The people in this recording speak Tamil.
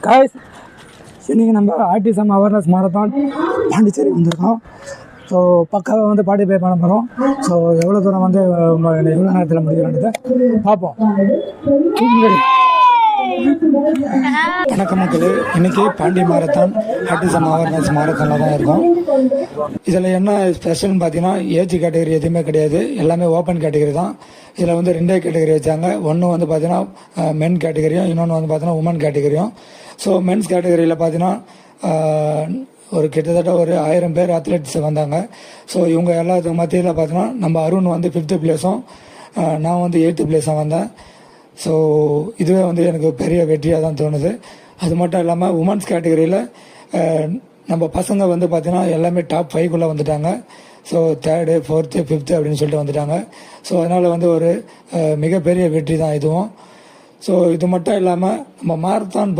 காய்ஸ் இன்றைக்கி நம்ம ஆர்டிசம் அவேர்னஸ் மாரத்தான் பாண்டிச்சேரி வந்திருக்கோம். ஸோ பக்காவை வந்து பார்ட்டிசிபேட் பண்ண போகிறோம். ஸோ எவ்வளோ தூரம் வந்து எவ்வளோ நேரத்தில் முடிக்கிறோன்றதை பார்ப்போம். வணக்கம் மக்களே, இன்றைக்கி பாண்டி மாரத்தான் ஆர்டிசம் அவேர்னஸ் மாரத்தானில் தான் இருக்கோம். இதில் என்ன ஸ்பெஷல்னு பார்த்தீங்கன்னா ஏஜ் கேட்டகரி எதுவுமே கிடையாது, எல்லாமே ஓப்பன் கேட்டகரி தான். இதில் வந்து 2 கேட்டகரி வச்சாங்க. ஒன்று வந்து பார்த்தீங்கன்னா மென் கேட்டகரியும், இன்னொன்று வந்து பார்த்தீங்கன்னா உமன் கேட்டகரியும். ஸோ மென்ஸ் கேட்டகரியில் பார்த்தீங்கன்னா ஒரு கிட்டத்தட்ட ஒரு 1000 பேர் அத்லெட்ஸ் வந்தாங்க. ஸோ இவங்க எல்லாத்துக்கு மத்தியில் பார்த்தீங்கன்னா நம்ம அருண் வந்து 5th பிளேஸும் நான் வந்து 8th பிளேஸும் வந்தேன். ஸோ இதுவே வந்து எனக்கு பெரிய வெற்றியாக தான் தோணுது. அது மட்டும் இல்லாமல் உமன்ஸ் கேட்டகரியில் நம்ம பசங்க வந்து பார்த்தீங்கன்னா எல்லாமே டாப் 5குள்ளே வந்துட்டாங்க. ஸோ 3rd 4th 5th அப்படின்னு சொல்லிட்டு வந்துட்டாங்க. ஸோ அதனால் வந்து ஒரு மிகப்பெரிய வெற்றி தான் இதுவும். ஸோ இது மட்டும் இல்லாமல் நம்ம மாரத்தான்